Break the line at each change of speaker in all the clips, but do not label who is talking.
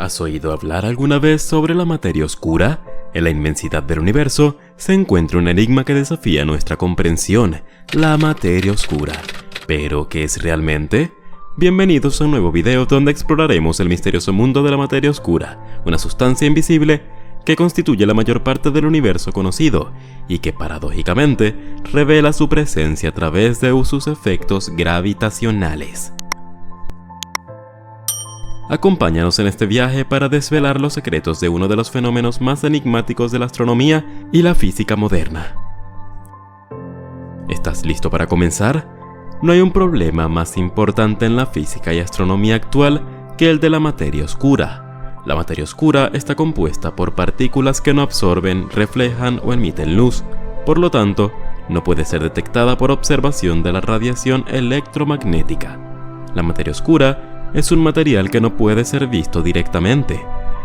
¿Has oído hablar alguna vez sobre la materia oscura? En la inmensidad del universo se encuentra un enigma que desafía nuestra comprensión, la materia oscura. ¿Pero qué es realmente? Bienvenidos a un nuevo video donde exploraremos el misterioso mundo de la materia oscura, una sustancia invisible que constituye la mayor parte del universo conocido y que paradójicamente revela su presencia a través de sus efectos gravitacionales. Acompáñanos en este viaje para desvelar los secretos de uno de los fenómenos más enigmáticos de la astronomía y la física moderna. ¿Estás listo para comenzar? No hay un problema más importante en la física y astronomía actual que el de la materia oscura. La materia oscura está compuesta por partículas que no absorben, reflejan o emiten luz, por lo tanto, no puede ser detectada por observación de la radiación electromagnética. La materia oscura es un material que no puede ser visto directamente.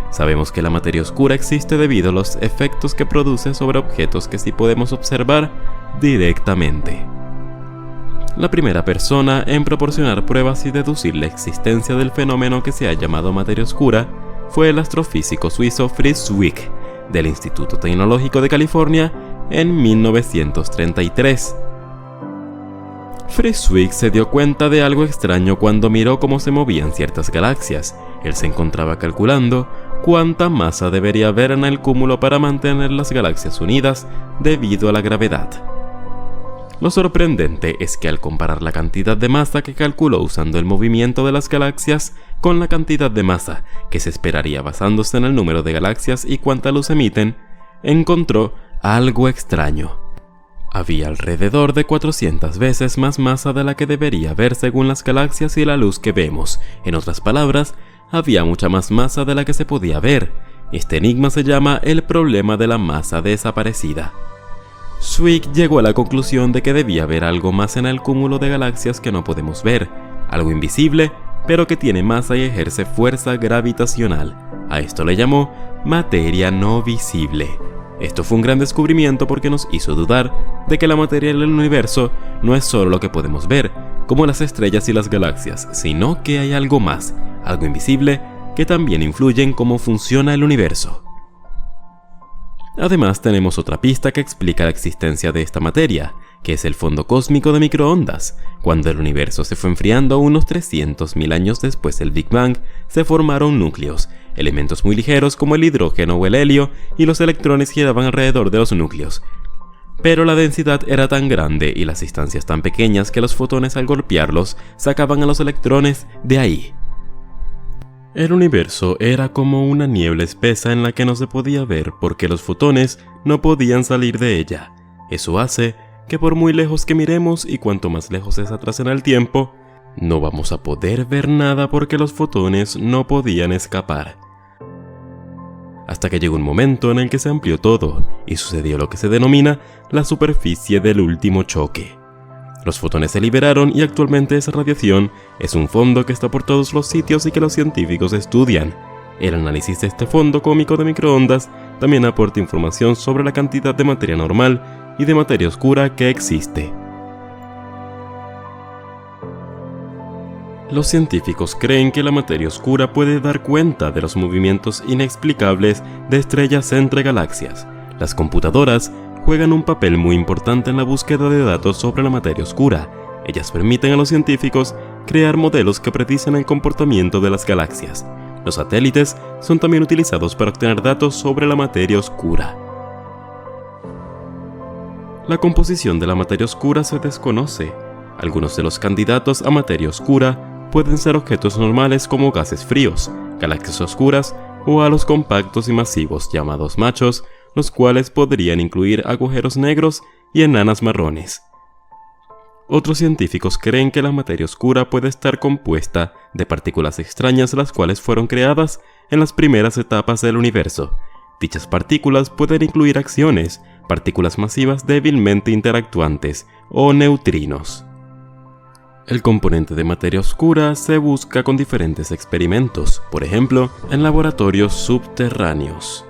Sabemos que la materia oscura existe debido a los efectos que produce sobre objetos que sí podemos observar directamente. La primera persona en proporcionar pruebas y deducir la existencia del fenómeno que se ha llamado materia oscura fue el astrofísico suizo Fritz Zwick, del Instituto Tecnológico de California, en 1933. Fritz Zwick se dio cuenta de algo extraño cuando miró cómo se movían ciertas galaxias. Él se encontraba calculando cuánta masa debería haber en el cúmulo para mantener las galaxias unidas debido a la gravedad. Lo sorprendente es que al comparar la cantidad de masa que calculó usando el movimiento de las galaxias con la cantidad de masa que se esperaría basándose en el número de galaxias y cuánta luz emiten, encontró algo extraño. Había alrededor de 400 veces más masa de la que debería haber según las galaxias y la luz que vemos. En otras palabras, había mucha más masa de la que se podía ver. Este enigma se llama el problema de la masa desaparecida. Zwick llegó a la conclusión de que debía haber algo más en el cúmulo de galaxias que no podemos ver, algo invisible, pero que tiene masa y ejerce fuerza gravitacional. A esto le llamó materia no visible. Esto fue un gran descubrimiento porque nos hizo dudar de que la materia del universo no es solo lo que podemos ver, como las estrellas y las galaxias, sino que hay algo más, algo invisible, que también influye en cómo funciona el universo. Además, tenemos otra pista que explica la existencia de esta materia, que es el fondo cósmico de microondas. Cuando el universo se fue enfriando unos 300.000 años después del Big Bang, se formaron núcleos, elementos muy ligeros como el hidrógeno o el helio, y los electrones giraban alrededor de los núcleos. Pero la densidad era tan grande y las distancias tan pequeñas que los fotones al golpearlos sacaban a los electrones de ahí. El universo era como una niebla espesa en la que no se podía ver porque los fotones no podían salir de ella. Eso hace que por muy lejos que miremos y cuanto más lejos es atrás en el tiempo, no vamos a poder ver nada porque los fotones no podían escapar. Hasta que llegó un momento en el que se amplió todo y sucedió lo que se denomina la superficie del último choque. Los fotones se liberaron y actualmente esa radiación es un fondo que está por todos los sitios y que los científicos estudian. El análisis de este fondo cósmico de microondas también aporta información sobre la cantidad de materia normal y de materia oscura que existe. Los científicos creen que la materia oscura puede dar cuenta de los movimientos inexplicables de estrellas entre galaxias. Las computadoras juegan un papel muy importante en la búsqueda de datos sobre la materia oscura. Ellas permiten a los científicos crear modelos que predicen el comportamiento de las galaxias. Los satélites son también utilizados para obtener datos sobre la materia oscura. La composición de la materia oscura se desconoce. Algunos de los candidatos a materia oscura pueden ser objetos normales como gases fríos, galaxias oscuras o halos compactos y masivos llamados machos, los cuales podrían incluir agujeros negros y enanas marrones. Otros científicos creen que la materia oscura puede estar compuesta de partículas extrañas las cuales fueron creadas en las primeras etapas del universo. Dichas partículas pueden incluir acciones, partículas masivas débilmente interactuantes o neutrinos. El componente de materia oscura se busca con diferentes experimentos, por ejemplo, en laboratorios subterráneos.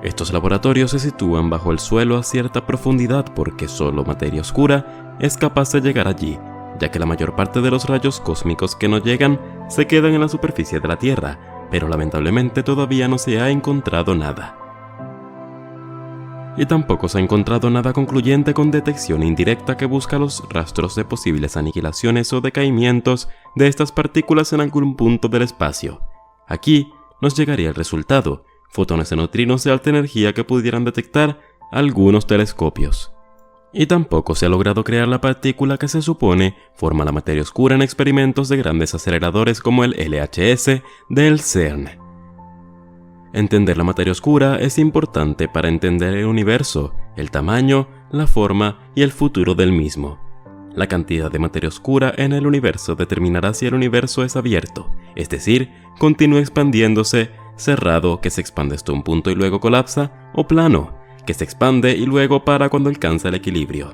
Estos laboratorios se sitúan bajo el suelo a cierta profundidad porque solo materia oscura es capaz de llegar allí, ya que la mayor parte de los rayos cósmicos que no llegan se quedan en la superficie de la Tierra. pero lamentablemente todavía no se ha encontrado nada. Y tampoco se ha encontrado nada concluyente con detección indirecta que busca los rastros de posibles aniquilaciones o decaimientos de estas partículas en algún punto del espacio. Aquí nos llegaría el resultado, fotones de neutrinos de alta energía que pudieran detectar algunos telescopios. Y tampoco se ha logrado crear la partícula que se supone forma la materia oscura en experimentos de grandes aceleradores como el LHS del CERN. Entender la materia oscura es importante para entender el universo, el tamaño, la forma y el futuro del mismo. La cantidad de materia oscura en el universo determinará si el universo es abierto, es decir, continúa expandiéndose, cerrado, que se expande hasta un punto y luego colapsa, o plano, que se expande y luego para cuando alcanza el equilibrio.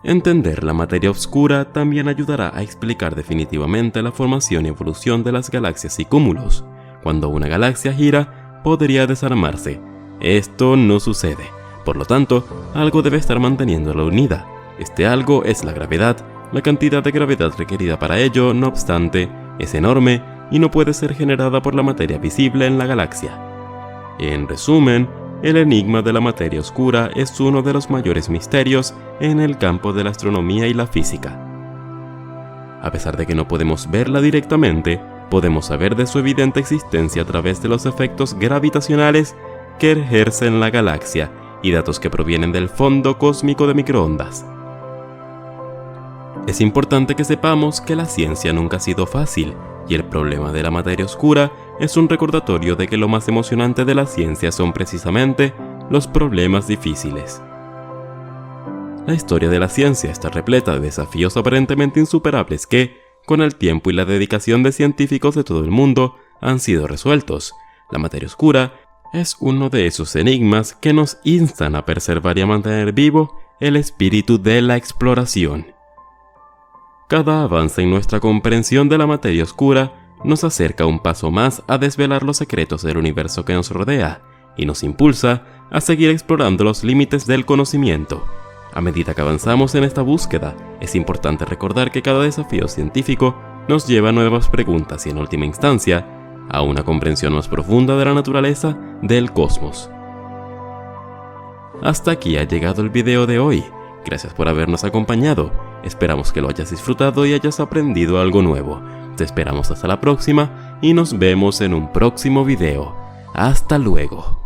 Entender la materia oscura también ayudará a explicar definitivamente la formación y evolución de las galaxias y cúmulos. Cuando una galaxia gira, podría desarmarse. Esto no sucede. Por lo tanto, algo debe estar manteniéndola unida. Este algo es la gravedad. La cantidad de gravedad requerida para ello, no obstante, es enorme y no puede ser generada por la materia visible en la galaxia. En resumen, el enigma de la materia oscura es uno de los mayores misterios en el campo de la astronomía y la física. A pesar de que no podemos verla directamente, podemos saber de su evidente existencia a través de los efectos gravitacionales que ejerce en la galaxia y datos que provienen del fondo cósmico de microondas. Es importante que sepamos que la ciencia nunca ha sido fácil, y el problema de la materia oscura es un recordatorio de que lo más emocionante de la ciencia son precisamente los problemas difíciles. La historia de la ciencia está repleta de desafíos aparentemente insuperables que, con el tiempo y la dedicación de científicos de todo el mundo, han sido resueltos. La materia oscura es uno de esos enigmas que nos instan a preservar y a mantener vivo el espíritu de la exploración. Cada avance en nuestra comprensión de la materia oscura nos acerca un paso más a desvelar los secretos del universo que nos rodea y nos impulsa a seguir explorando los límites del conocimiento. A medida que avanzamos en esta búsqueda, es importante recordar que cada desafío científico nos lleva a nuevas preguntas y, en última instancia, a una comprensión más profunda de la naturaleza del cosmos. Hasta aquí ha llegado el video de hoy. Gracias por habernos acompañado. Esperamos que lo hayas disfrutado y hayas aprendido algo nuevo. Te esperamos hasta la próxima y nos vemos en un próximo video. Hasta luego.